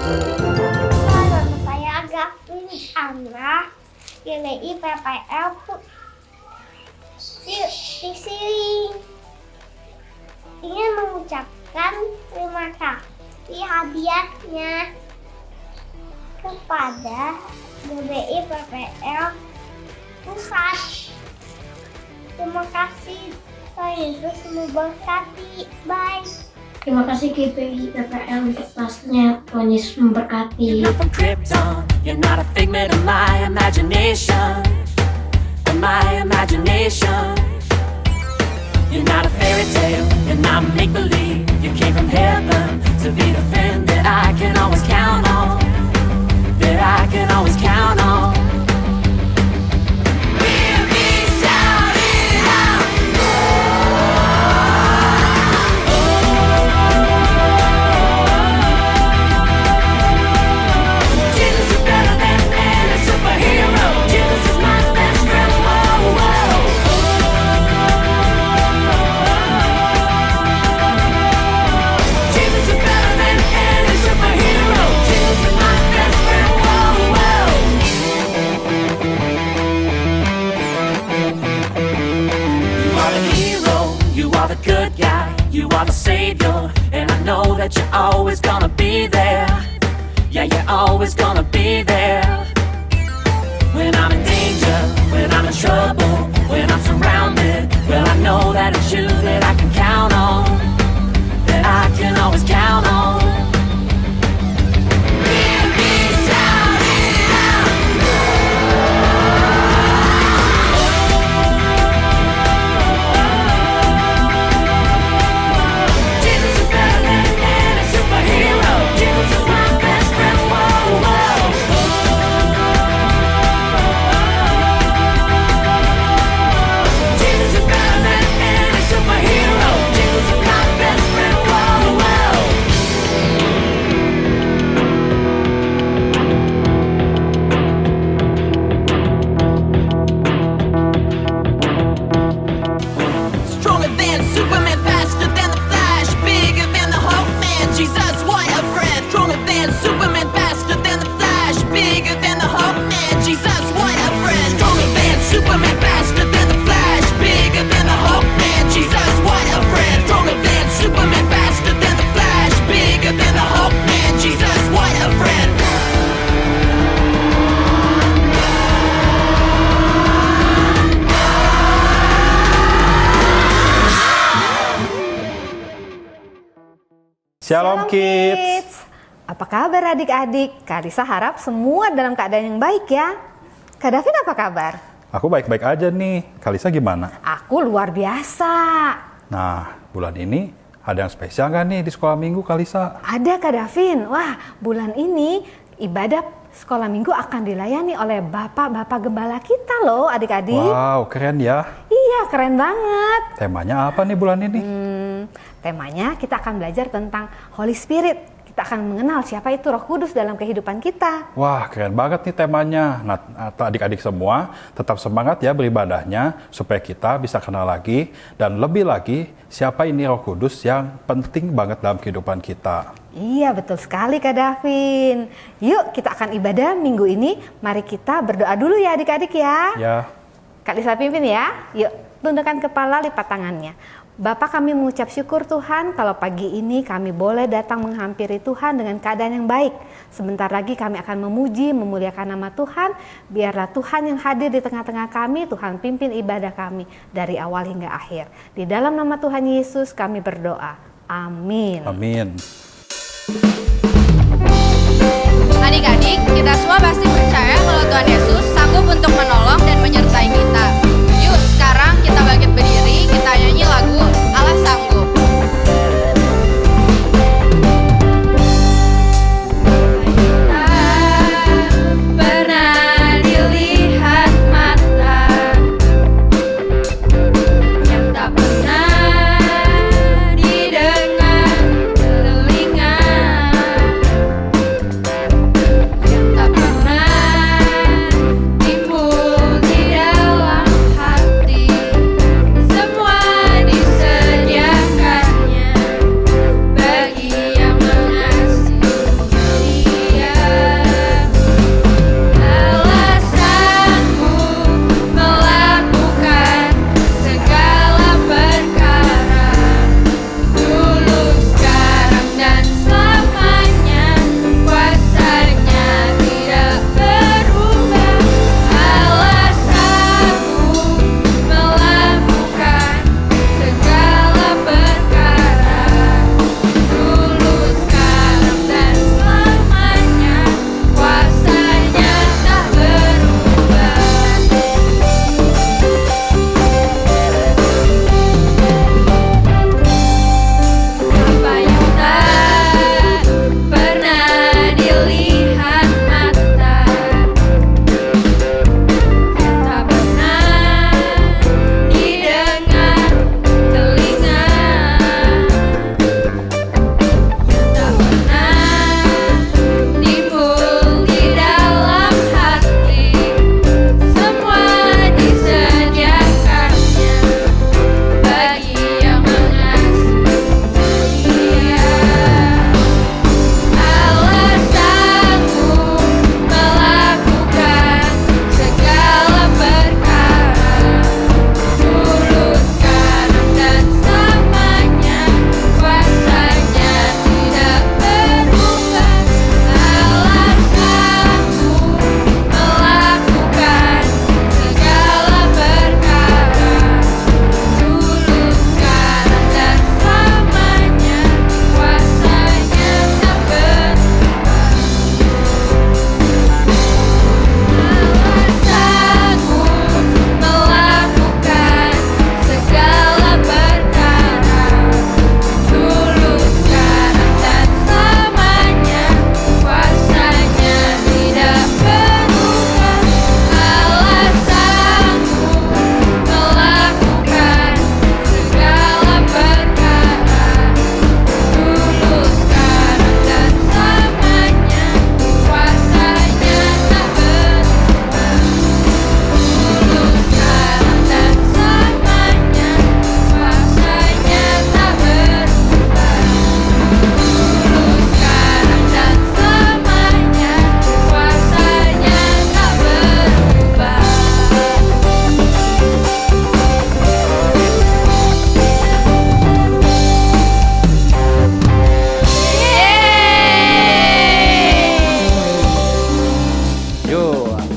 Nama saya Gavin Andra, GLI PPL di sini ingin mengucapkan terima kasih hadiahnya kepada GLI PPL Pusat. Terima kasih, Tuhan Yesus memberkati. Bye. Terima kasih GPI PPL untuk tasnya. Tuhan Yesus memberkati. You're not from Krypton, you're not a figment of my imagination. Of my imagination. You're not a fairy tale, you're not make-believe. You came from heaven to be the friend that I can always count on. That I can always count on. Hear me shout it out. Jesus is better than any superhero. Jesus is my best friend. Whoa, whoa. Jesus is better than any superhero. Jesus is my best friend. Whoa, whoa. You are the hero. You are the good guy. You are the savior. And I know that you're always gonna be there. Yeah, you're always gonna be there. When I'm in danger, when I'm in trouble, when I'm surrounded, well, I know that it's you that I can count on, that I can always count on. Hear me shout it out. Jesus is better than any superhero. Jesus is my best friend. Whoa, whoa. Jesus is better than any superhero. Jesus is my best friend. Whoa, whoa. Stronger than Superman, faster than the Flash, bigger than the Hulk man. Jesus, what a friend. Stronger than Superman, faster than the Flash, bigger than the Hulk man. Jesus, what a friend. Stronger than Superman, faster than the Flash, bigger than the Hulk man. Jesus, what a friend. Stronger than Superman, faster than the Flash, bigger than the Hulk man. Jesus, what a friend. Shalom Kids. Apa kabar adik-adik? Kak Risa harap semua dalam keadaan yang baik ya. Kak Davin apa kabar? Aku baik-baik aja nih. Kalisa gimana? Aku luar biasa. Nah, bulan ini ada yang spesial nggak nih di sekolah minggu Kalisa? Ada Kak Davin. Wah, bulan ini ibadah sekolah minggu akan dilayani oleh bapak-bapak gembala kita loh adik-adik. Wow, keren ya. Iya, keren banget. Temanya apa nih bulan ini? Temanya kita akan belajar tentang Holy Spirit. Kita akan mengenal siapa itu Roh Kudus dalam kehidupan kita. Wah, keren banget nih temanya. Nah, adik-adik semua tetap semangat ya beribadahnya supaya kita bisa kenal lagi dan lebih lagi siapa ini Roh Kudus yang penting banget dalam kehidupan kita. Iya, betul sekali Kak Davin. Yuk, kita akan ibadah minggu ini. Mari kita berdoa dulu ya adik-adik ya. Ya, Kak Lisa pimpin ya. Yuk, tundukkan kepala, lipat tangannya. Bapak, kami mengucap syukur Tuhan kalau pagi ini kami boleh datang menghampiri Tuhan dengan keadaan yang baik. Sebentar lagi kami akan memuji, memuliakan nama Tuhan. Biarlah Tuhan yang hadir di tengah-tengah kami, Tuhan pimpin ibadah kami dari awal hingga akhir. Di dalam nama Tuhan Yesus kami berdoa. Amin. amin. Adik-adik, kita semua pasti percaya kalau Tuhan Yesus sanggup untuk menolong dan menyertai kita. Yuk, sekarang kita bangkit berdiri, kita nyanyi lagu Allah Sanggup. Pernah dilihat mata yang tak pernah didengar telinga.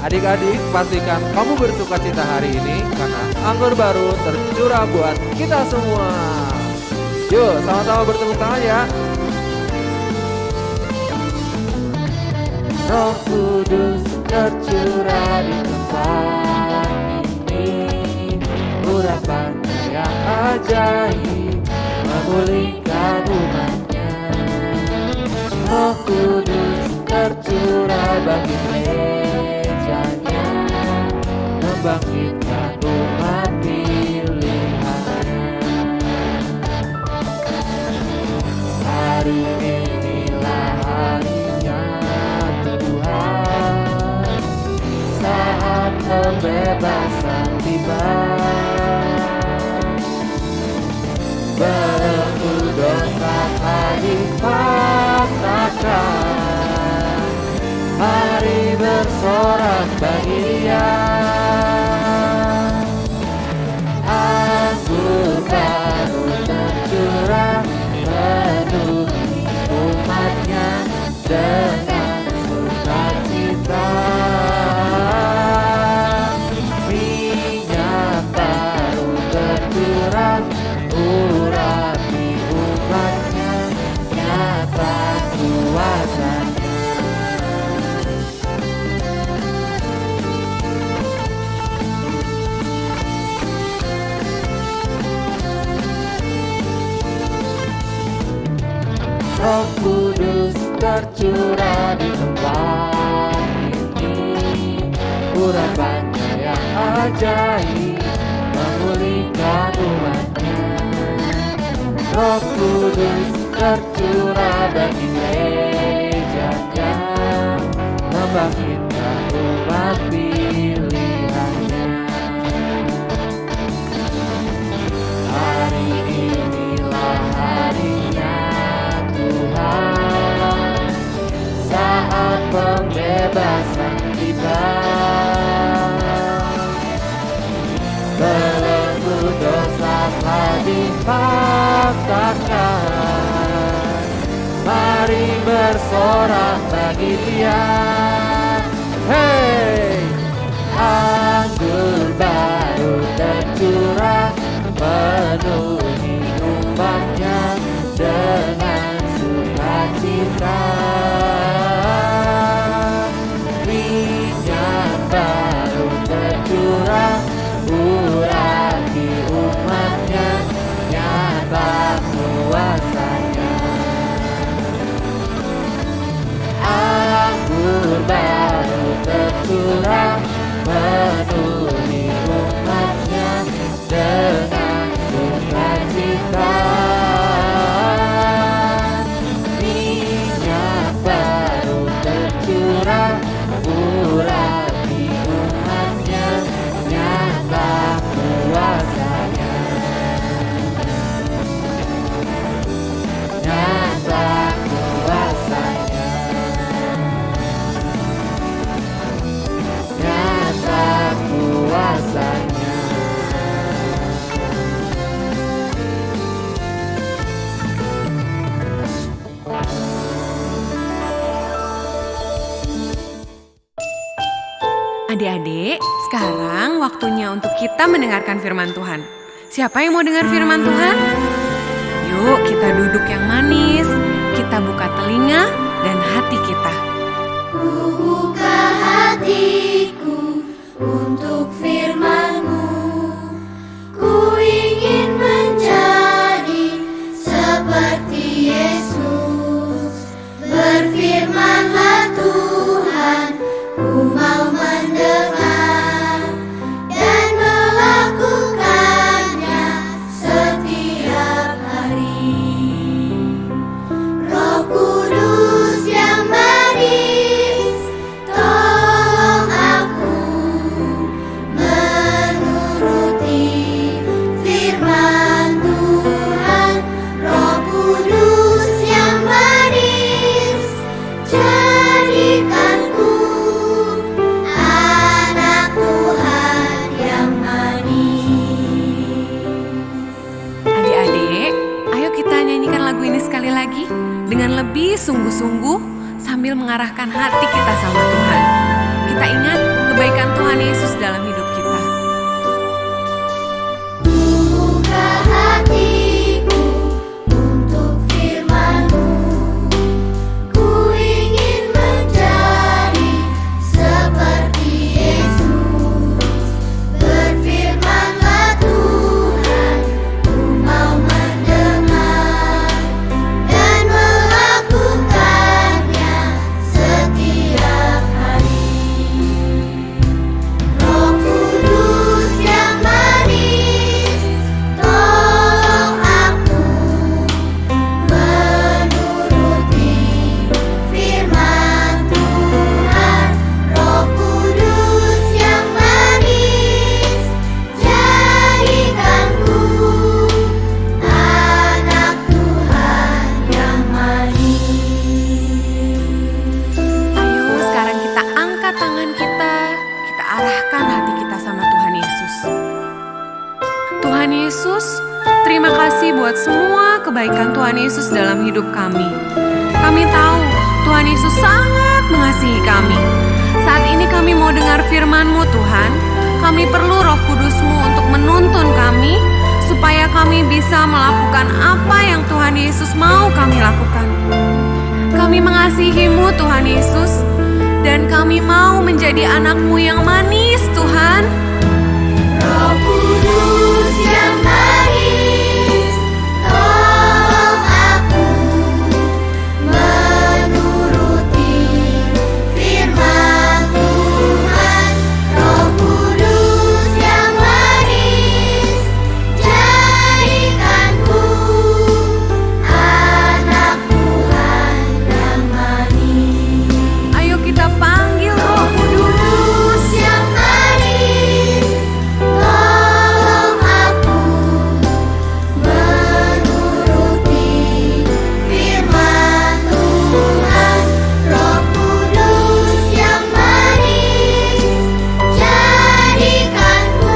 Adik-adik, pastikan kamu bersukacita hari ini karena anggur baru tercurah buat kita semua. Yuk, sama-sama bertepuk tangan ya. Roh Kudus tercurah di tempat ini, urapannya yang ajaib memulihkan umatnya. Roh Kudus tercurah bagi gerejanya, membangkitkan umat pilihannya. Hari inilah harinya Tuhan, saat pembebasan tiba. Belenggu dosa telah dipatahkan, mari bersorak bagi Dia. Anggur baru tercurah penuhi umatnya dengan sukacita. Minyak baru tercurah urapi umatnya, nyata kuasanya. Roh Kudus tercurah di tempat ini, urapannya yang ajaib memulihkan umatnya. Roh Kudus tercurah bagi gerejanya, membangkitkan umat pilihannya. Hari inilah harinya Tuhan, saat pembebasan tiba. Belenggu dosa telah dipatahkan, mari bersorak bagi Dia. Hey, anggur baru tercurah penuhi umatnya dengan sukacita. Minyak baru tercurah urapi umatnya, nyata kuasanya. Anggur baru tercurah penuhi umatnya dengan sukacita. Minyak baru tercurah urapi umatnya, nyata kuasanya. Nyata kuasanya. Nyata kuasanya. Adik-adik, sekarang waktunya untuk kita mendengarkan firman Tuhan. Siapa yang mau dengar firman Tuhan? Yuk kita duduk yang manis, kita buka telinga dan hati kita. Buka hatiku untuk firman-Mu. Ku ingin menjadi seperti Yesus. Berfirmanlah Tuhan, ku mau mendengar dan melakukannya setiap hari. Roh Kudus yang manis, tolong aku menuruti firman Tuhan. Roh Kudus yang manis, jadikanku anak Tuhan yang manis. Adik-adik, ayo kita nyanyikan lagu ini sekali lagi dengan lebih sungguh-sungguh sambil mengarahkan hati kita sama Tuhan. Kita ingat kebaikan Tuhan Yesus dalam hidup kita. Buka hatiku untuk firman-Mu. Ku ingin menjadi seperti Yesus. Berfirmanlah Tuhan, ku mau mendengar dan melakukannya setiap hari. Roh Kudus yang manis, tolong aku menuruti firman Tuhan. Roh Kudus yang manis, jadikanku anak Tuhan yang manis. Ayo sekarang kita angkat tangan kita arahkan hati kita sama Tuhan Yesus. Tuhan Yesus, terima kasih buat semua kebaikan Tuhan Yesus dalam hidup kami. Kami tahu Tuhan Yesus sangat mengasihi kami. Saat ini kami mau dengar firman-Mu Tuhan. Kami perlu Roh Kudus-Mu untuk menuntun kami, supaya kami bisa melakukan apa yang Tuhan Yesus mau kami lakukan. Kami mengasihi-Mu Tuhan Yesus, dan kami mau menjadi anak-Mu yang manis Tuhan. Roh Kudus yang manis, tolong aku menuruti firman Tuhan. Roh Kudus yang manis, jadikanku anak Tuhan yang manis. Ayo kita panggil Roh Kudus yang manis, tolong aku menuruti firman Tuhan. Roh Kudus yang manis, jadikanku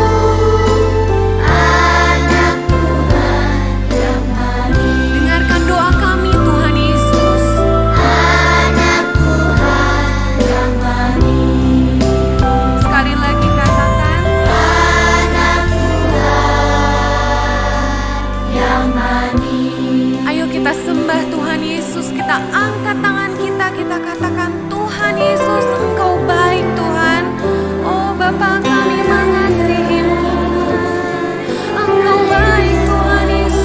anak Tuhan yang manis. Dengarkan doa kami Tuhan Yesus. Anak Tuhan yang manis. Sekali lagi katakan, Anak Tuhan yang manis. ayo kita sembah Tuhan Yesus. Kita angkat tangan kita katakan, Tuhan Yesus, Engkau baik Tuhan. Oh Bapa, kami mengasihi-Mu. Engkau baik Tuhan Yesus.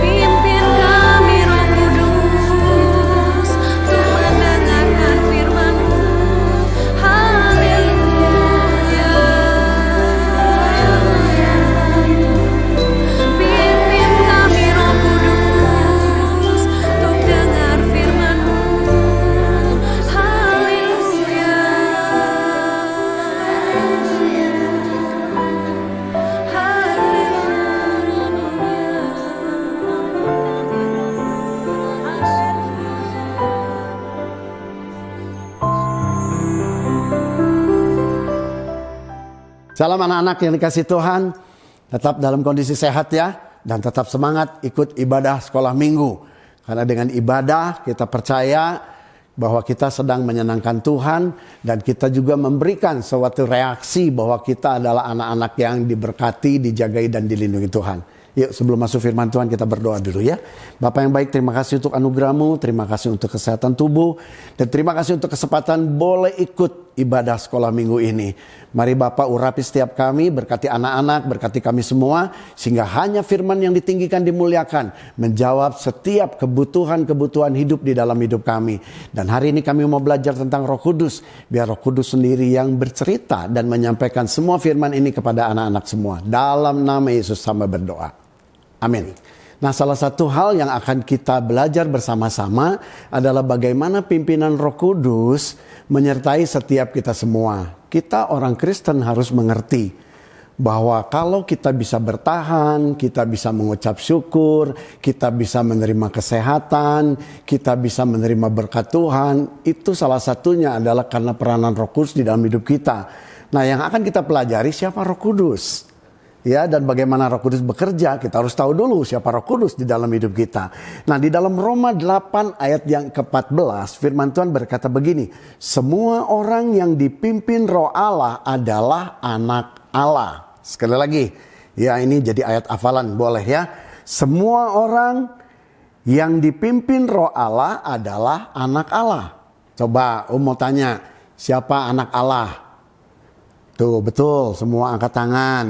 Pimpin kami Roh Kudus untuk mendengarkan firman-Mu. Haleluya. Pimpin kami Roh Kudus untuk dengar firman-Mu. Haleluya. Salam anak-anak yang dikasih Tuhan, tetap dalam kondisi sehat ya, dan tetap semangat ikut ibadah sekolah minggu. Karena dengan ibadah kita percaya bahwa kita sedang menyenangkan Tuhan, dan kita juga memberikan suatu reaksi bahwa kita adalah anak-anak yang diberkati, dijagai, dan dilindungi Tuhan. Yuk sebelum masuk firman Tuhan kita berdoa dulu ya. Bapak yang baik, terima kasih untuk anugerah-Mu, terima kasih untuk kesehatan tubuh, dan terima kasih untuk kesempatan boleh ikut ibadah sekolah minggu ini. Mari Bapak urapi setiap kami, berkati anak-anak, berkati kami semua, sehingga hanya firman yang ditinggikan dimuliakan, menjawab setiap kebutuhan-kebutuhan hidup di dalam hidup kami. Dan hari ini kami mau belajar tentang Roh Kudus, biar Roh Kudus sendiri yang bercerita dan menyampaikan semua firman ini kepada anak-anak semua. Dalam nama Yesus sama berdoa. Amin. Nah, salah satu hal yang akan kita belajar bersama-sama adalah bagaimana pimpinan Roh Kudus menyertai setiap kita semua. Kita orang Kristen harus mengerti bahwa kalau kita bisa bertahan, kita bisa mengucap syukur, kita bisa menerima kesehatan, kita bisa menerima berkat Tuhan, itu salah satunya adalah karena peranan Roh Kudus di dalam hidup kita. Nah, yang akan kita pelajari siapa Roh Kudus? ya, dan bagaimana Roh Kudus bekerja, kita harus tahu dulu siapa Roh Kudus di dalam hidup kita. Nah, di dalam Roma 8 ayat yang ke-14, firman Tuhan berkata begini, semua orang yang dipimpin Roh Allah adalah anak Allah. Sekali lagi, ya ini jadi ayat hafalan, boleh ya. Semua orang yang dipimpin Roh Allah adalah anak Allah. Coba mau tanya, siapa anak Allah? Tuh betul, semua angkat tangan.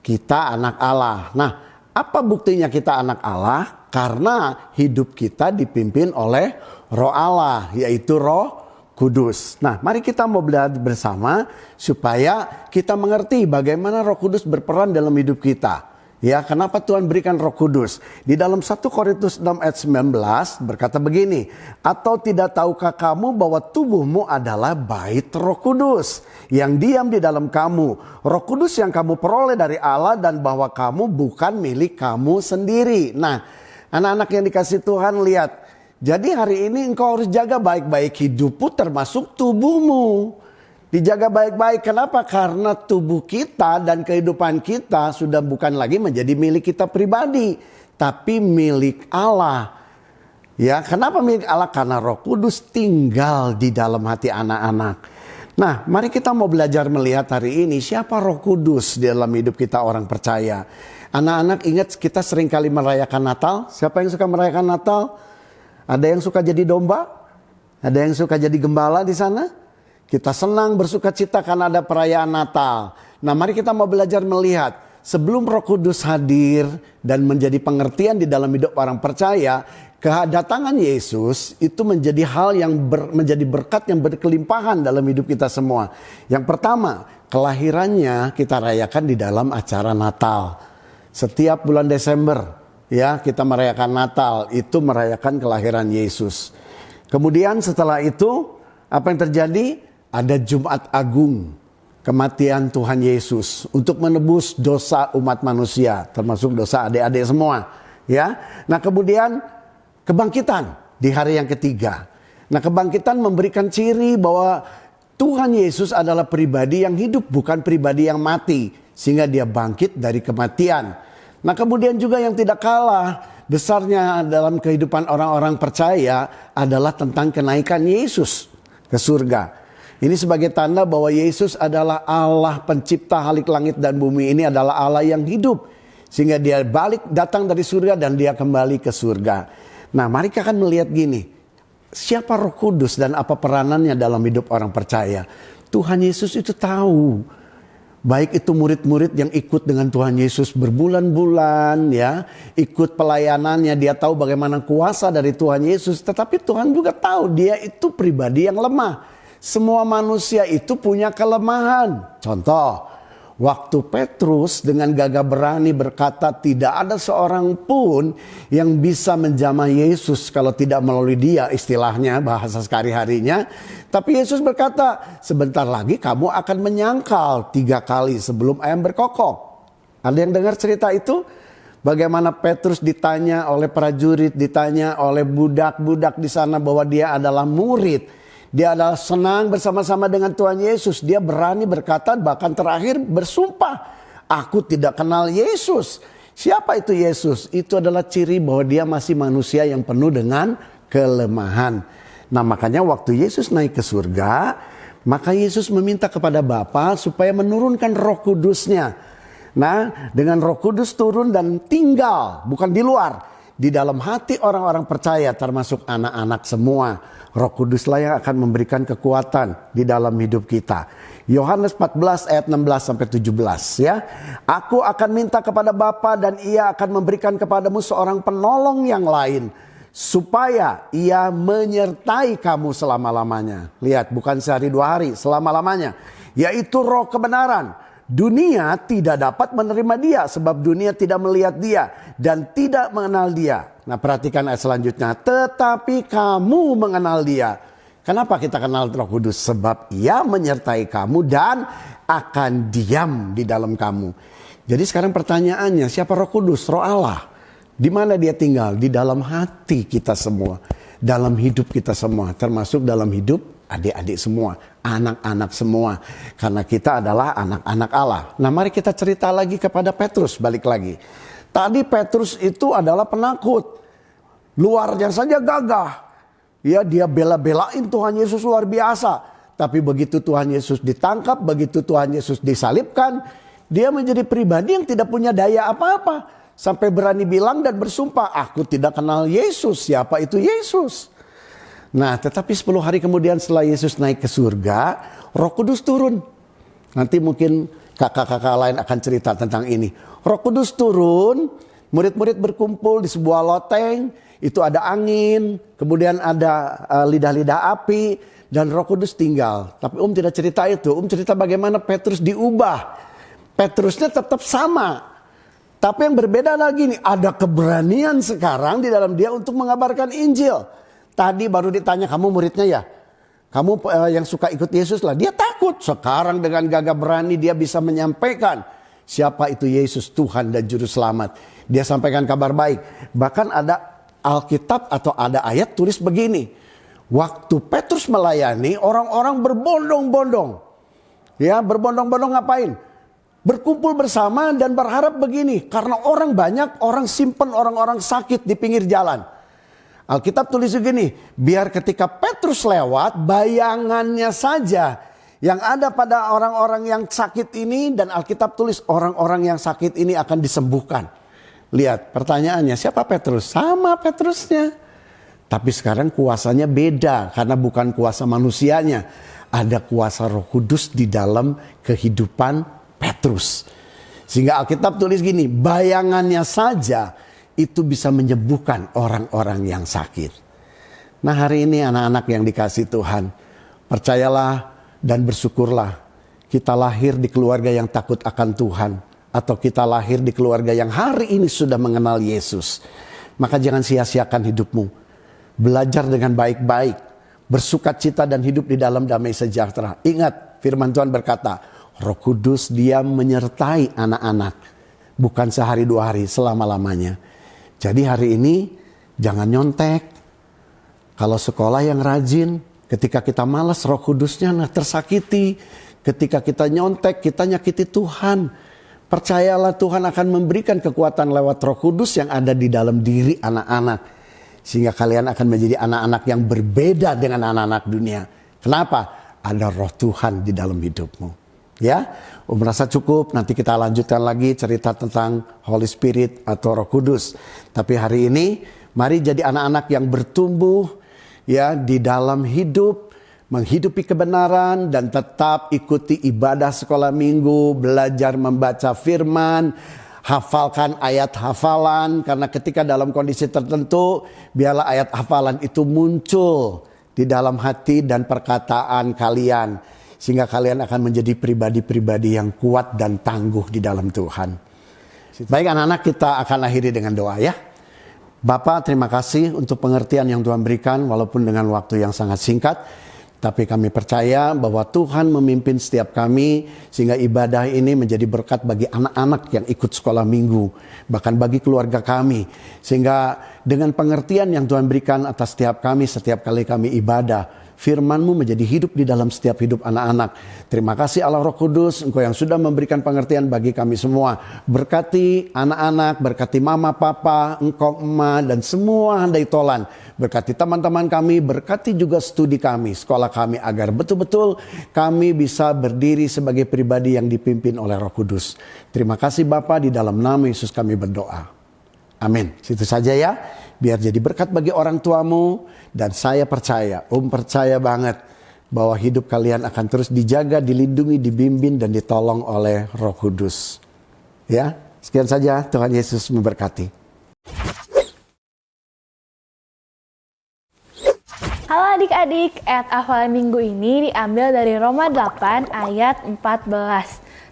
Kita anak Allah. Nah, apa buktinya kita anak Allah? Karena hidup kita dipimpin oleh Roh Allah, yaitu Roh Kudus. Nah, mari kita mau belajar bersama supaya kita mengerti bagaimana Roh Kudus berperan dalam hidup kita. Ya, kenapa Tuhan berikan Roh Kudus? Di dalam 1 Korintus 6 ayat 19 berkata begini, atau tidak tahukah kamu bahwa tubuhmu adalah bait Roh Kudus yang diam di dalam kamu, Roh Kudus yang kamu peroleh dari Allah, dan bahwa kamu bukan milik kamu sendiri. Nah, anak-anak yang dikasih Tuhan, lihat, jadi hari ini engkau harus jaga baik-baik hidupmu termasuk tubuhmu. Dijaga baik-baik. Kenapa? Karena tubuh kita dan kehidupan kita sudah bukan lagi menjadi milik kita pribadi, tapi milik Allah. Ya, kenapa milik Allah? Karena Roh Kudus tinggal di dalam hati anak-anak. Nah, mari kita mau belajar melihat hari ini siapa Roh Kudus di dalam hidup kita orang percaya. Anak-anak ingat kita sering kali merayakan Natal. Siapa yang suka merayakan Natal? Ada yang suka jadi domba? Ada yang suka jadi gembala di sana? Kita senang bersuka cita karena ada perayaan Natal. Nah, mari kita mau belajar melihat sebelum Roh Kudus hadir dan menjadi pengertian di dalam hidup orang percaya, kedatangan Yesus itu menjadi hal yang menjadi berkat yang berkelimpahan dalam hidup kita semua. Yang pertama, kelahirannya kita rayakan di dalam acara Natal. Setiap bulan Desember, ya, kita merayakan Natal, itu merayakan kelahiran Yesus. Kemudian setelah itu, apa yang terjadi? Ada Jumat Agung, kematian Tuhan Yesus untuk menebus dosa umat manusia, termasuk dosa adik-adik semua. Ya, nah kemudian kebangkitan di hari yang ketiga. Nah, kebangkitan memberikan ciri bahwa Tuhan Yesus adalah pribadi yang hidup, bukan pribadi yang mati, sehingga dia bangkit dari kematian. Nah, kemudian juga yang tidak kalah besarnya dalam kehidupan orang-orang percaya adalah tentang kenaikan Yesus ke surga. Ini sebagai tanda bahwa Yesus adalah Allah pencipta halik langit dan bumi. Ini adalah Allah yang hidup. Sehingga dia balik datang dari surga dan dia kembali ke surga. Nah, mari kita akan melihat gini. Siapa Roh Kudus dan apa peranannya dalam hidup orang percaya? Tuhan Yesus itu tahu. Baik itu murid-murid yang ikut dengan Tuhan Yesus berbulan-bulan, ya, ikut pelayanannya, dia tahu bagaimana kuasa dari Tuhan Yesus. Tetapi Tuhan juga tahu dia itu pribadi yang lemah. Semua manusia itu punya kelemahan. Contoh, waktu Petrus dengan gagah berani berkata tidak ada seorang pun yang bisa menjamah Yesus kalau tidak melalui dia, istilahnya bahasa sehari-harinya. Tapi Yesus berkata, sebentar lagi kamu akan menyangkal 3 kali sebelum ayam berkokok. Ada yang dengar cerita itu? Bagaimana Petrus ditanya oleh prajurit, ditanya oleh budak-budak di sana bahwa dia adalah murid. Dia adalah senang bersama-sama dengan Tuhan Yesus. Dia berani berkata, bahkan terakhir bersumpah, aku tidak kenal Yesus. Siapa itu Yesus? Itu adalah ciri bahwa dia masih manusia yang penuh dengan kelemahan. Nah, makanya waktu Yesus naik ke surga, maka Yesus meminta kepada Bapa supaya menurunkan Roh Kudusnya. Nah, dengan Roh Kudus turun dan tinggal, bukan di luar, di dalam hati orang-orang percaya termasuk anak-anak semua. Roh Kuduslah yang akan memberikan kekuatan di dalam hidup kita. Yohanes 14 ayat 16 sampai 17 ya. Aku akan minta kepada Bapa dan ia akan memberikan kepadamu seorang penolong yang lain supaya ia menyertai kamu selama-lamanya. Lihat, bukan sehari 2 hari, selama-lamanya. Yaitu Roh kebenaran. Dunia tidak dapat menerima dia sebab dunia tidak melihat dia dan tidak mengenal dia. Nah, perhatikan ayat selanjutnya. Tetapi kamu mengenal dia. Kenapa kita kenal Roh Kudus? Sebab ia menyertai kamu dan akan diam di dalam kamu. Jadi sekarang pertanyaannya, siapa Roh Kudus? Roh Allah. Di mana dia tinggal? Di dalam hati kita semua. Dalam hidup kita semua. Termasuk dalam hidup adik-adik semua. anak-anak semua. Karena kita adalah anak-anak Allah. Nah, mari kita cerita lagi kepada Petrus, balik lagi. Tadi Petrus itu adalah penakut. Luarnya saja gagah. Ya, dia bela-belain Tuhan Yesus luar biasa. Tapi begitu Tuhan Yesus ditangkap, begitu Tuhan Yesus disalibkan, dia menjadi pribadi yang tidak punya daya apa-apa. Sampai berani bilang dan bersumpah, aku tidak kenal Yesus. Siapa itu Yesus? Nah, tetapi 10 hari kemudian setelah Yesus naik ke surga, Roh Kudus turun. Nanti mungkin kakak-kakak lain akan cerita tentang ini. Roh Kudus turun, murid-murid berkumpul di sebuah loteng. Itu ada angin, kemudian ada lidah-lidah api. Dan Roh Kudus tinggal. Tapi tidak cerita itu. Cerita bagaimana Petrus diubah. Petrusnya tetap sama. Tapi yang berbeda lagi nih. Ada keberanian sekarang di dalam dia untuk mengabarkan Injil. Tadi baru ditanya, kamu muridnya ya? Kamu yang suka ikut Yesus lah. Dia takut. Sekarang dengan gagah berani dia bisa menyampaikan. Siapa itu Yesus, Tuhan dan Juru Selamat. Dia sampaikan kabar baik. Bahkan ada Alkitab atau ada ayat tulis begini. Waktu Petrus melayani, orang-orang berbondong-bondong. Ya, berbondong-bondong ngapain? Berkumpul bersama dan berharap begini. Karena orang banyak, orang simpen orang-orang sakit di pinggir jalan. Alkitab tulis begini. Biar ketika Petrus lewat, bayangannya saja yang ada pada orang-orang yang sakit ini. Dan Alkitab tulis orang-orang yang sakit ini akan disembuhkan. Lihat pertanyaannya, siapa Petrus? Sama Petrusnya. Tapi sekarang kuasanya beda karena bukan kuasa manusianya. Ada kuasa Roh Kudus di dalam kehidupan Petrus. Sehingga Alkitab tulis gini, bayangannya saja itu bisa menyembuhkan orang-orang yang sakit. Nah, hari ini anak-anak yang dikasih Tuhan, percayalah dan bersyukurlah. Kita lahir di keluarga yang takut akan Tuhan. Atau kita lahir di keluarga yang hari ini sudah mengenal Yesus. Maka jangan sia-siakan hidupmu. Belajar dengan baik-baik, bersukacita dan hidup di dalam damai sejahtera. Ingat, firman Tuhan berkata, Roh Kudus dia menyertai anak-anak. Bukan sehari 2 hari, selama-lamanya. Jadi hari ini jangan nyontek. Kalau sekolah yang rajin, ketika kita malas Roh Kudusnya tersakiti. Ketika kita nyontek, kita nyakiti Tuhan. Percayalah Tuhan akan memberikan kekuatan lewat Roh Kudus yang ada di dalam diri anak-anak. Sehingga kalian akan menjadi anak-anak yang berbeda dengan anak-anak dunia. Kenapa? Ada Roh Tuhan di dalam hidupmu. Ya, merasa cukup. Nanti kita lanjutkan lagi cerita tentang Holy Spirit atau Roh Kudus. Tapi hari ini, mari jadi anak-anak yang bertumbuh ya di dalam hidup, menghidupi kebenaran dan tetap ikuti ibadah sekolah minggu, belajar membaca firman. Hafalkan ayat hafalan, karena ketika dalam kondisi tertentu, biarlah ayat hafalan itu muncul di dalam hati dan perkataan kalian. Sehingga kalian akan menjadi pribadi-pribadi yang kuat dan tangguh di dalam Tuhan. Baik anak-anak, kita akan akhiri dengan doa ya. Bapa, terima kasih untuk pengertian yang Tuhan berikan walaupun dengan waktu yang sangat singkat. Tapi kami percaya bahwa Tuhan memimpin setiap kami sehingga ibadah ini menjadi berkat bagi anak-anak yang ikut sekolah minggu. Bahkan bagi keluarga kami. Sehingga dengan pengertian yang Tuhan berikan atas setiap kami setiap kali kami ibadah. Firman-Mu menjadi hidup di dalam setiap hidup anak-anak. Terima kasih Allah Roh Kudus, Engkau yang sudah memberikan pengertian bagi kami semua. Berkati anak-anak, berkati mama, papa, engkau, emak, dan semua handai tolan. Berkati teman-teman kami, berkati juga studi kami, sekolah kami, agar betul-betul kami bisa berdiri sebagai pribadi yang dipimpin oleh Roh Kudus. Terima kasih Bapa, di dalam nama Yesus kami berdoa. Amin. Situ saja ya. Biar jadi berkat bagi orang tuamu. Dan saya percaya, percaya banget bahwa hidup kalian akan terus dijaga, dilindungi, dibimbing, dan ditolong oleh Roh Kudus. Ya, sekian saja. Tuhan Yesus memberkati. Halo adik-adik, ayat hafalan minggu ini diambil dari Roma 8 ayat 14.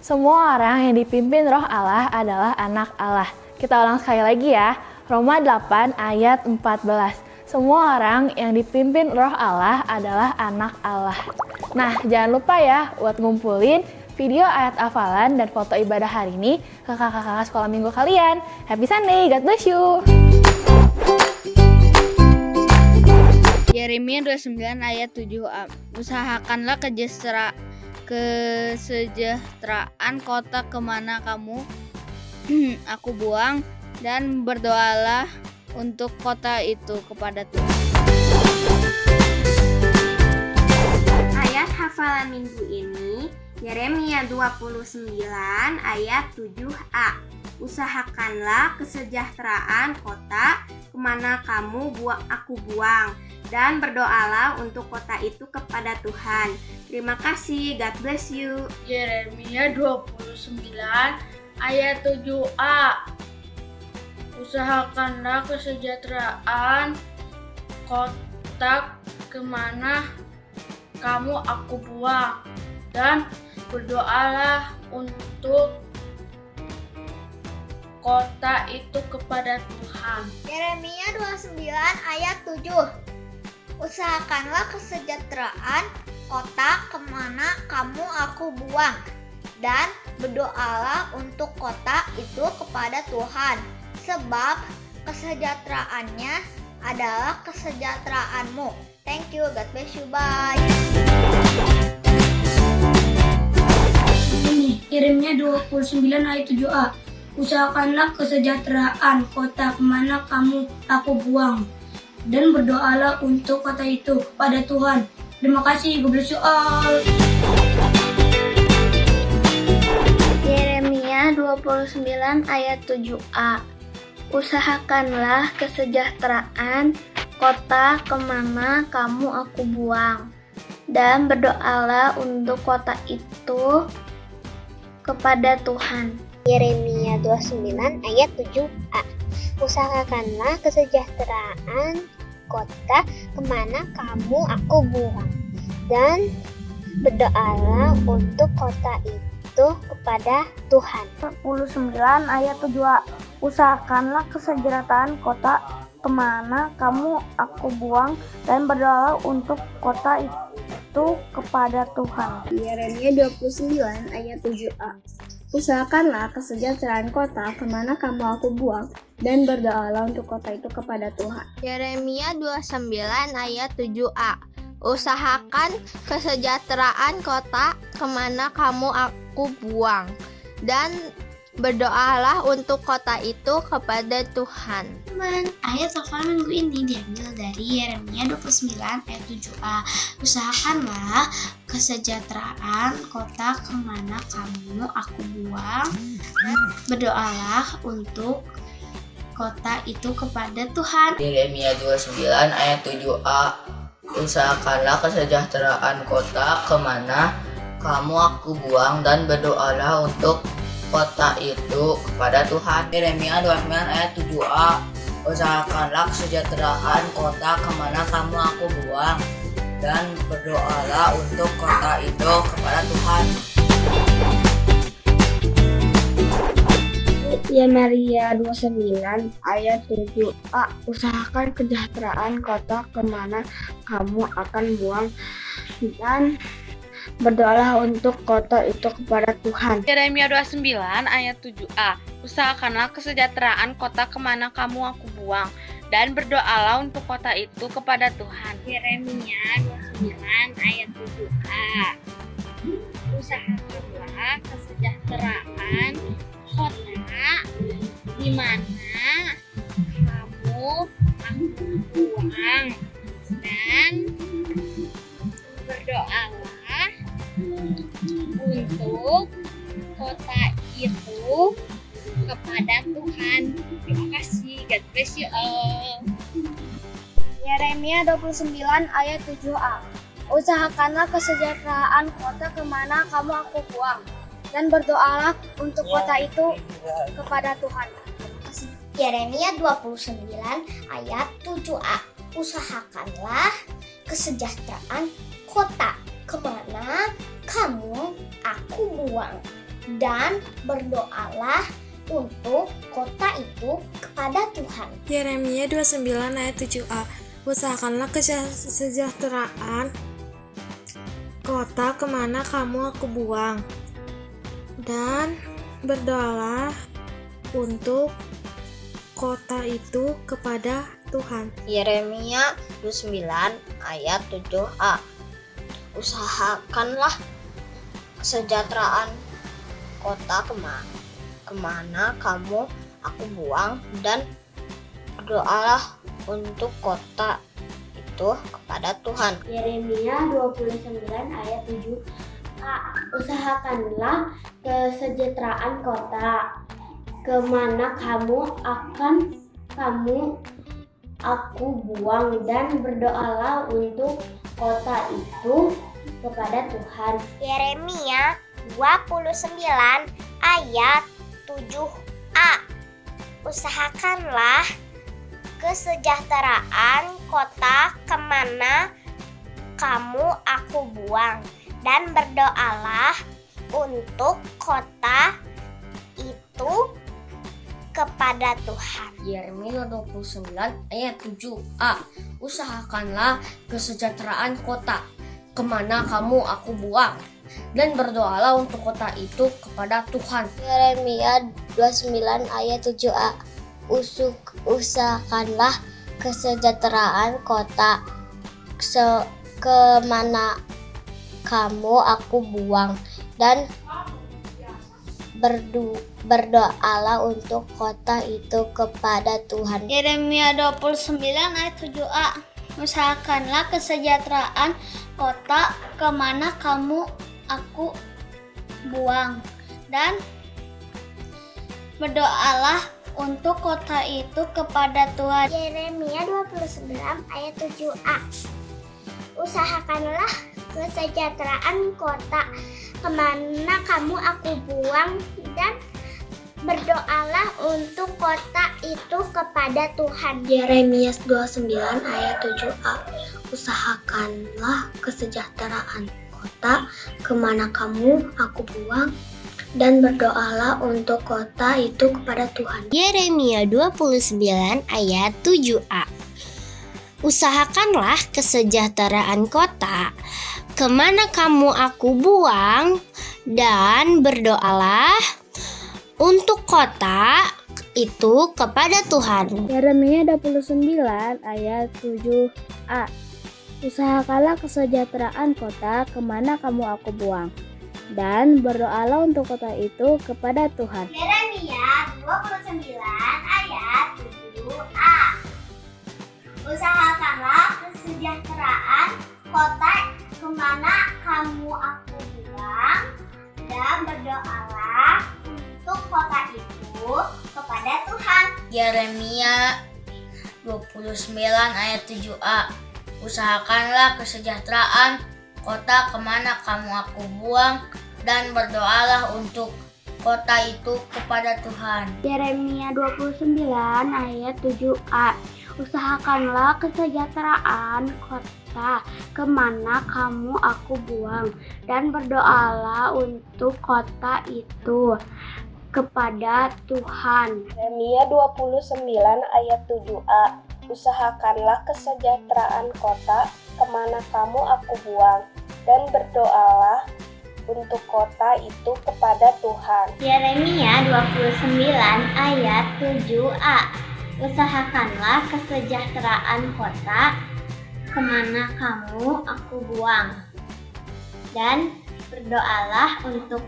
Semua orang yang dipimpin Roh Allah adalah anak Allah. Kita ulang sekali lagi ya. Roma 8 ayat 14. Semua orang yang dipimpin Roh Allah adalah anak Allah. Nah, jangan lupa ya buat ngumpulin video ayat hafalan dan foto ibadah hari ini ke kakak-kakak sekolah minggu kalian. Happy Sunday, God bless you. Ya Yeremia 29 ayat 7a. Usahakanlah kesejahteraan kota kemana kamu aku buang, dan berdoalah untuk kota itu kepada Tuhan. Ayat hafalan minggu ini Yeremia 29 ayat 7a. Usahakanlah kesejahteraan kota kemana kamu aku buang, dan berdoalah untuk kota itu kepada Tuhan. Terima kasih, God bless you. Yeremia 29 ayat 7a. Usahakanlah kesejahteraan kota kemana kamu aku buang, dan berdoalah untuk kota itu kepada Tuhan. Yeremia 29 ayat 7. Usahakanlah kesejahteraan kota kemana kamu aku buang, dan berdoalah untuk kota itu kepada Tuhan, sebab kesejahteraannya adalah kesejahteraanmu. Thank you, God bless you, bye. Ini Yeremia 29 ayat 7a. Usahakanlah kesejahteraan kota kemana kamu aku buang, dan berdoalah untuk kota itu pada Tuhan. Terima kasih, God bless you all. Yeremia 29 ayat 7a. Usahakanlah kesejahteraan kota kemana kamu aku buang, dan berdoalah untuk kota itu kepada Tuhan. Yeremia 29 ayat 7a. Usahakanlah kesejahteraan kota kemana kamu aku buang, dan berdoalah untuk kota itu kepada Tuhan. 29 ayat 7a. Usahakanlah kesejahteraan kota kemana kamu aku buang, dan berdoalah untuk kota itu kepada Tuhan. Yeremia 29 ayat 7a. Usahakanlah kesejahteraan kota kemana kamu aku buang, dan berdoalah untuk kota itu kepada Tuhan. Yeremia 29 ayat 7a. Usahakan kesejahteraan kota kemana kamu aku buang, dan berdoalah untuk kota itu kepada Tuhan. Ayat hafalan minggu ini diambil dari Yeremia 29 ayat 7a. Usahakanlah kesejahteraan kota kemana kamu aku buang, dan berdoalah untuk kota itu kepada Tuhan. Yeremia 29 ayat 7a. Usahakanlah kesejahteraan kota kemana kamu aku buang, dan berdoalah untuk kota itu kepada Tuhan. Yeremia 29 ayat 7a. Usahakanlah kesejahteraan kota kemana kamu aku buang, dan berdoalah untuk kota itu kepada Tuhan. Yeremia 29 ayat 7a. Usahakan kesejahteraan kota kemana kamu akan buang, dan berdoalah untuk kota itu kepada Tuhan. Yeremia 29 ayat 7a. Usahakanlah kesejahteraan kota kemana kamu aku buang, dan berdoalah untuk kota itu kepada Tuhan. Yeremia 29 ayat 7a. Usahakanlah kesejahteraan kota di mana kamu aku buang, dan berdoalah untuk kota itu kepada Tuhan. Terima kasih, God bless you all. Yeremia 29 ayat 7a. Usahakanlah kesejahteraan kota kemana kamu aku buang, dan berdoalah untuk kota itu kepada Tuhan. Yeremia 29 ayat 7a. Usahakanlah kesejahteraan kota kemana kamu aku buang, dan berdoalah untuk kota itu kepada Tuhan. Yeremia 29 ayat 7a. Usahakanlah kesejahteraan kota kemana kamu aku buang, dan berdoalah untuk kota itu kepada Tuhan. Yeremia 29 ayat 7a. Usahakanlah kesejahteraan kota kemana kamu aku buang, dan berdoalah untuk kota itu kepada Tuhan. Yeremia 29 ayat 7a. Usahakanlah kesejahteraan kota kemana aku buang, dan berdoalah untuk kota itu kepada Tuhan. Yeremia 29 ayat 7a. Usahakanlah kesejahteraan kota kemana aku buang, dan berdoalah untuk kota itu kepada Tuhan. Yeremia 29 ayat 7a. Usahakanlah kesejahteraan kota kemana aku buang, dan berdoalah untuk kota itu kepada Tuhan. Yeremia 29 ayat 7a. Usahakanlah kesejahteraan kota kemana aku buang, dan berdoalah untuk kota itu kepada Tuhan. Yeremia 29 ayat 7a. Usahakanlah kesejahteraan kota kemana aku buang, dan berdoalah untuk kota itu kepada Tuhan. Yeremia 29 ayat 7a. Usahakanlah kesejahteraan kota kemana aku buang, dan berdoalah untuk kota itu kepada Tuhan. Yeremia 29 ayat 7a. Usahakanlah kesejahteraan kota kemana aku buang, dan berdoalah untuk kota itu kepada Tuhan. Yeremia 29 ayat 7a. Usahakanlah kesejahteraan kota kemana aku buang, dan berdoalah untuk kota itu kepada Tuhan. Yeremia 29 ayat 7a. Usahakanlah kesejahteraan kota kemana aku buang, dan berdoalah untuk kota itu kepada Tuhan. Yeremia 29 ayat 7a. Usahakanlah kesejahteraan kota kemana aku buang, dan berdoalah untuk kota itu kepada Tuhan. Yeremia 29 ayat 7a. Usahakanlah kesejahteraan kota kemana aku buang, dan berdoalah untuk kota itu kepada Tuhan. Yeremia 29 ayat 7a. Usahakanlah kesejahteraan kota kemana aku buang, dan berdoalah untuk kota itu kepada Tuhan. Yeremia 29 ayat 7a. Usahakanlah kesejahteraan kota kemana aku buang, dan berdoalah untuk kota itu kepada Tuhan. Yeremia 29 ayat 7a. Usahakanlah kesejahteraan kota kemana aku buang, dan berdoalah untuk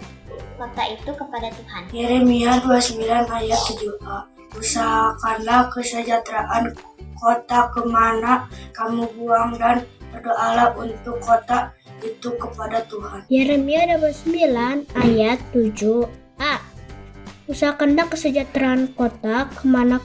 kota itu kepada Tuhan. Yeremia 29 ayat 7a. Usahakanlah kesejahteraan kota kemana kamu buang, dan berdoalah untuk kota itu kepada Tuhan. Yeremia 29 ayat 7a. Usahakanlah kesejahteraan kota kemana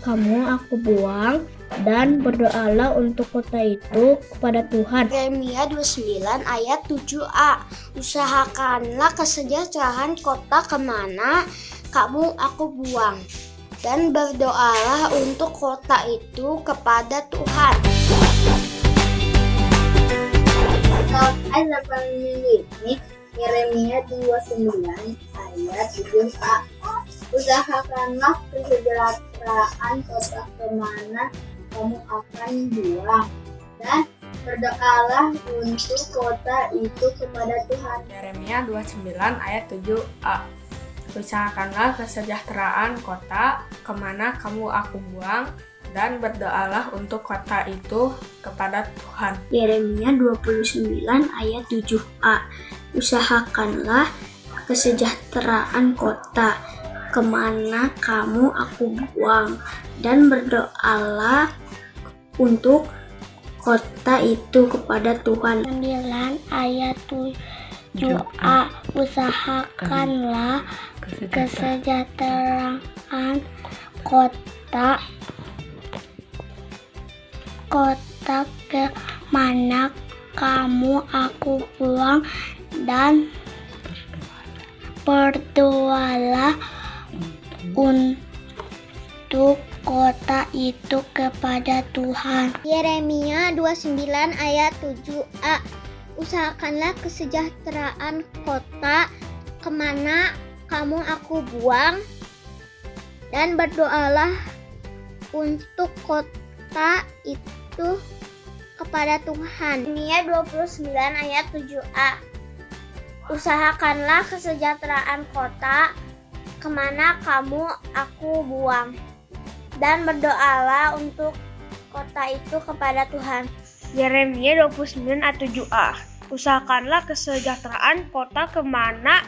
aku buang, dan berdoalah untuk kota itu kepada Tuhan. Yeremia 29 ayat 7a. Usahakanlah kesejahteraan kota kemana aku buang, dan berdoalah untuk kota itu kepada Tuhan. Ayat 8 minggu ini Yeremia 29 ayat 7a. Usahakanlah kesejahteraan kota kemana kamu akan buang, dan berdoalah untuk kota itu kepada Tuhan. Yeremia 29 ayat 7a. Usahakanlah kesejahteraan kota kemana aku buang, dan berdoalah untuk kota itu kepada Tuhan. Yeremia 29 ayat 7a. Usahakanlah kesejahteraan kota kemana kamu aku buang, dan berdoalah untuk kota itu kepada Tuhan. 9 ayat 7a. Usahakanlah kesejahteraan kota ke mana kamu aku buang, dan berdoalah untuk kota itu kepada Tuhan. Yeremia 29 ayat 7a. Usahakanlah kesejahteraan kota kemana kamu aku buang, dan berdoalah untuk kota itu kepada Tuhan. Yeremia 29 ayat 7a. Usahakanlah kesejahteraan kota kemana kamu aku buang, dan berdoalah untuk kota itu kepada Tuhan. Yeremia 29 ayat 7a. Usahakanlah kesejahteraan kota kemana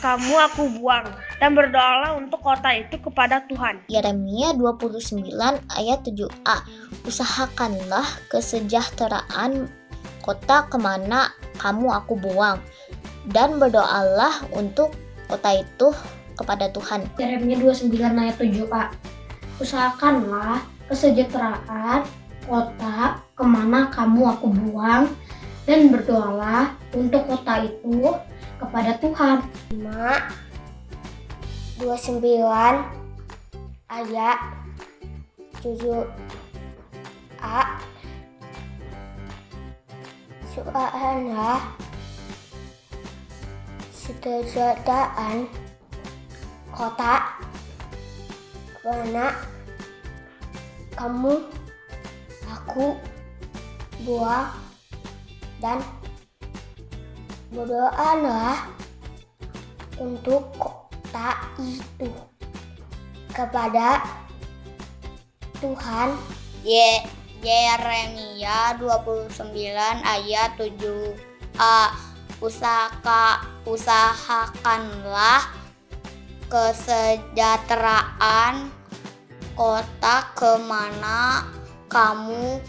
kamu aku buang, dan berdoalah untuk kota itu kepada Tuhan. Yeremia 29 ayat 7a. Usahakanlah kesejahteraan kota kemana kamu aku buang, dan berdoalah untuk kota itu kepada Tuhan. Yeremia 29 ayat 7a. Usahakanlah kesejahteraan kota kemana kamu aku buang, dan berdoalah untuk kota itu kepada Tuhan. 29 ayat 7a. Usahakanlah kesejahteraan kota kemana kamu aku buang, dan berdoalah untuk kota itu kepada Tuhan. Yeremia 29 ayat 7a. Usahakanlah kesejahteraan kota kemana kamu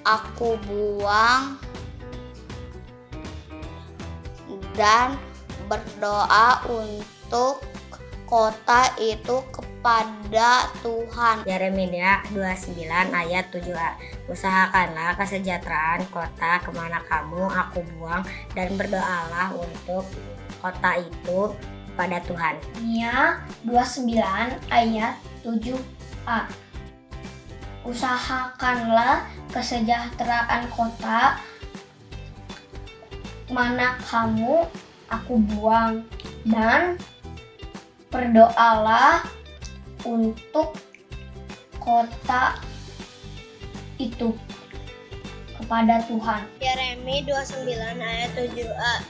aku buang, dan berdoa untuk kota itu kepada Tuhan. Yeremia 29 ayat 7a. Usahakanlah kesejahteraan kota kemana kamu aku buang, dan berdoalah untuk kota itu kepada Tuhan. Yeremia 29 ayat 7a. Usahakanlah kesejahteraan kota mana kamu aku buang, dan berdoalah untuk kota itu kepada Tuhan. Yeremia 29 ayat 7a.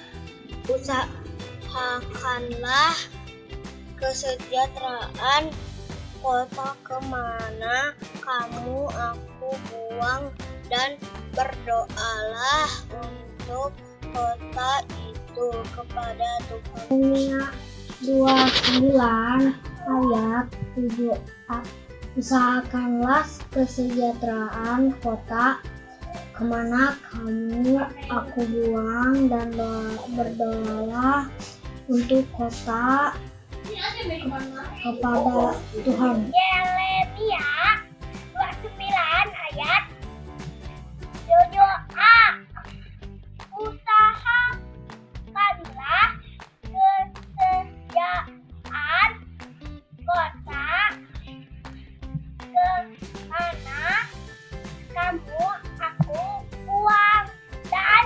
Usahakanlah kesejahteraan kota kemana kamu aku buang, dan berdoalah untuk kota itu kepada Tuhan. Yeremia 29 ayat 7a. Usahakanlah kesejahteraan kota kemana kamu aku buang, dan berdoalah untuk kota kepada Tuhan. Yeremia 29 ayat 7a. Usahakanlah kesejahteraan kota kemana kamu aku buang, dan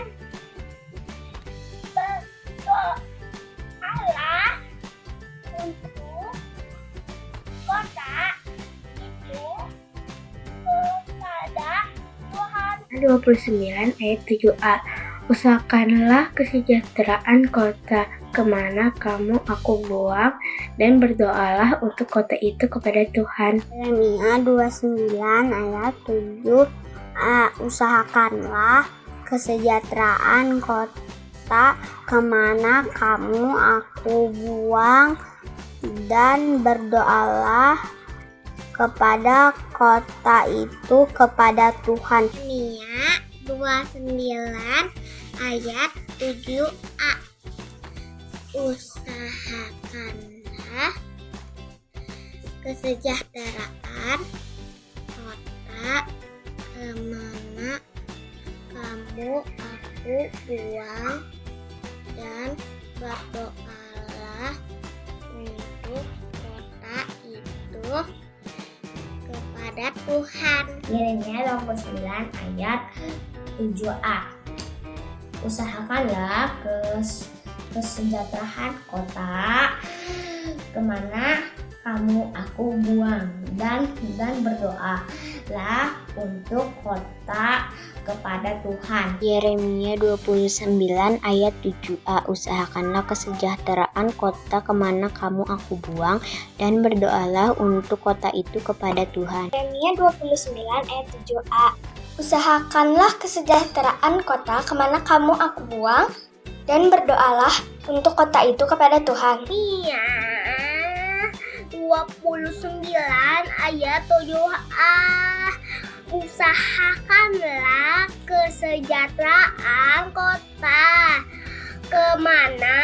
berdoalah untuk kota itu kepada Tuhan. 29 ayat 7a. Usahakanlah kesejahteraan kota kemana kamu aku buang, dan berdoalah untuk kota itu kepada Tuhan. Yeremia 29 ayat 7a. Usahakanlah kesejahteraan kota kemana kamu aku buang, dan berdoalah kepada kota itu kepada Tuhan. Yeremia 29 ayat 7a. Usahakanlah kesejahteraan kota kemana kamu aku buang, dan berdoalah untuk kota itu kepada Tuhan. Yeremia 29 ayat 7a. Usahakanlah kesejahteraan kota kemana kamu aku buang, dan berdoalah untuk kota kepada Tuhan. Yeremia 29 ayat 7a. Usahakanlah kesejahteraan kota kemana kamu aku buang, dan berdoalah untuk kota itu kepada Tuhan. Yeremia 29 ayat 7a. Usahakanlah kesejahteraan kota kemana kamu aku buang, dan berdoalah untuk kota itu kepada Tuhan. Yeremia 29 ayat 7a. Usahakanlah kesejahteraan kota kemana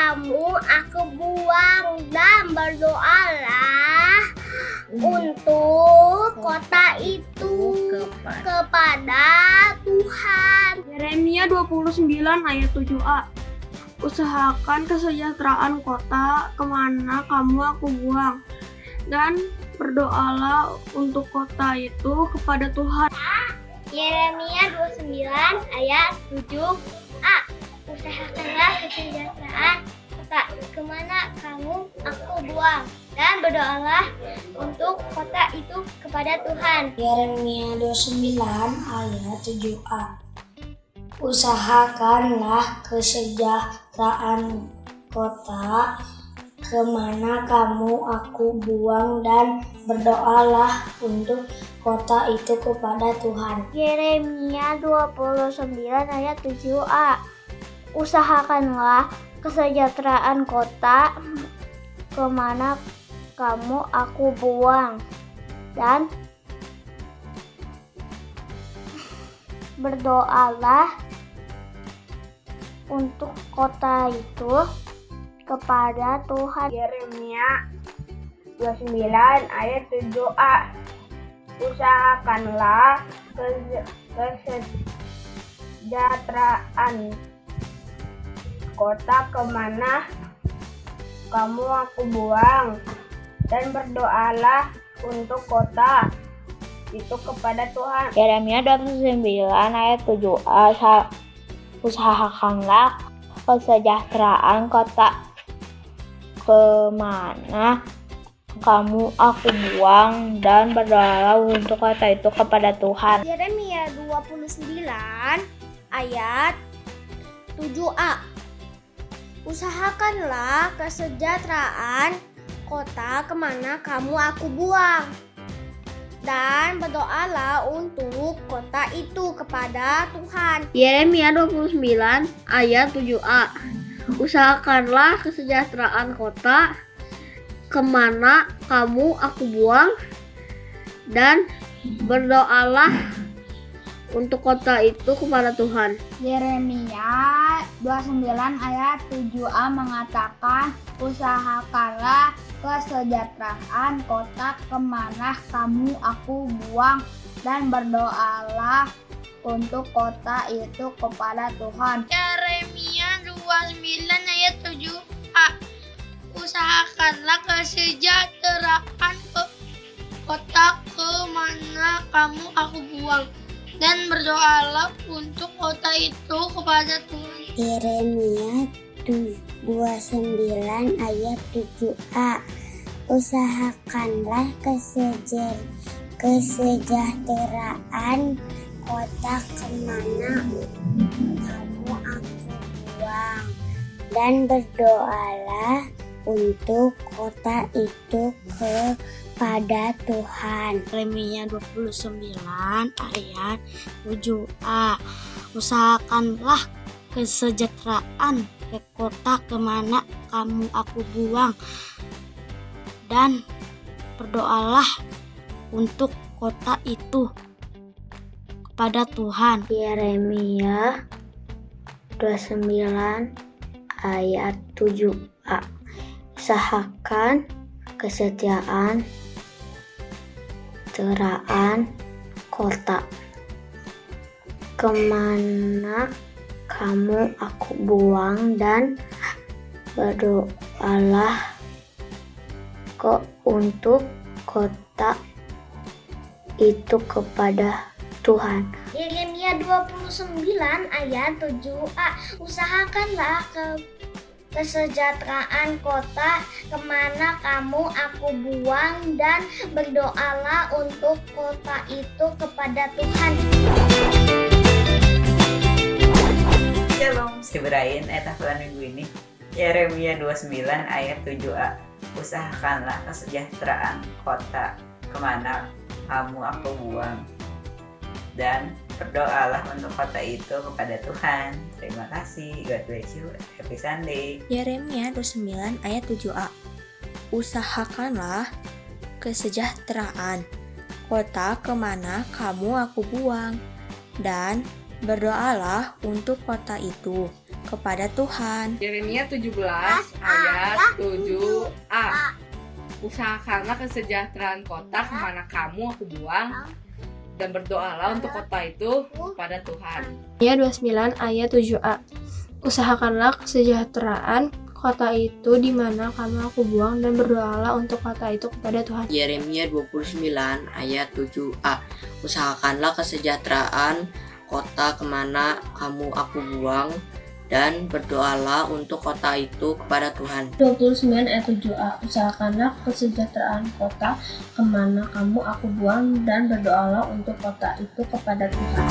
kamu aku buang, dan berdoalah untuk kota itu kepada Tuhan. Yeremia 29 ayat 7a. Usahakan kesejahteraan kota kemana kamu aku buang, dan berdoalah untuk kota itu kepada Tuhan. Yeremia 29 ayat 7a. Usahakanlah kesejahteraan kota kemana kamu aku buang, dan berdoalah untuk kota itu kepada Tuhan. Yeremia 29 ayat 7a. Usahakanlah kesejahteraan kota kemana kamu aku buang, dan berdoalah untuk kota itu kepada Tuhan. Yeremia 29 ayat 7a. Usahakanlah kesejahteraan kota kemana kamu aku buang, dan berdoalah untuk kota itu kepada Tuhan. Yeremia 29 ayat 7a. Usahakanlah kesejahteraan kota kemana kamu aku buang, dan berdoalah untuk kota itu kepada Tuhan. Yeremia 29 ayat 7a. Usahakanlah kesejahteraan kota kemana kamu aku buang, dan berdoalah untuk kota itu kepada Tuhan. Yeremia 29 ayat 7a. Usahakanlah kesejahteraan kota kemana kamu aku buang, dan berdoalah untuk kota itu kepada Tuhan. Yeremia 29 ayat 7a. Usahakanlah kesejahteraan kota kemana kamu aku buang, dan berdoalah untuk kota itu kepada Tuhan. Yeremia 29 ayat 7a mengatakan, usahakanlah kesejahteraan kota kemana kamu aku buang, dan berdoalah untuk kota itu kepada Tuhan. Yeremia 29 ayat 7a. Usahakanlah kesejahteraan kota kemana kamu aku buang, dan berdoalah untuk kota itu kepada Tuhan. Yeremia 29 ayat 7a. Usahakanlah kesejahteraan kota kemana kamu aku buang, dan berdoalah untuk kota itu kepada Tuhan. Yeremia 29 ayat 7a. Usahakanlah kesejahteraan ke kota kemana kamu aku buang, dan berdoalah untuk kota itu kepada Tuhan. Yeremia 29 ayat 7a. Usahakan kesejahteraan kota kemana kamu aku buang, dan berdoalah untuk kota itu kepada Tuhan. Yeremia 29 ayat 7a. Usahakanlah kesejahteraan kota kemana kamu aku buang, dan berdoalah untuk kota itu kepada Tuhan. Shalom, Ibrahim ayat hafalan minggu ini. Yeremia 29 ayat 7a. Usahakanlah kesejahteraan kota kemana kamu aku buang, dan berdoalah untuk kota itu kepada Tuhan. Terima kasih. God bless you. Happy Sunday. Yeremia 29 ayat 7a. Usahakanlah kesejahteraan kota kemana kamu aku buang, dan berdoalah untuk kota itu kepada Tuhan. Yeremia 17 ayat 7a. Usahakanlah kesejahteraan kota kemana kamu aku buang, dan berdoalah untuk kota itu kepada Tuhan. Yeremia 29 ayat 7a. Usahakanlah kesejahteraan kota itu di mana kamu aku buang, dan berdoalah untuk kota itu kepada Tuhan. Yeremia 29 ayat 7a. Usahakanlah kesejahteraan kota kemana kamu aku buang, dan berdoalah untuk kota itu kepada Tuhan. 29 ayat 7a. Usahakanlah kesejahteraan kota kemana kamu aku buang, dan berdoalah untuk kota itu kepada Tuhan.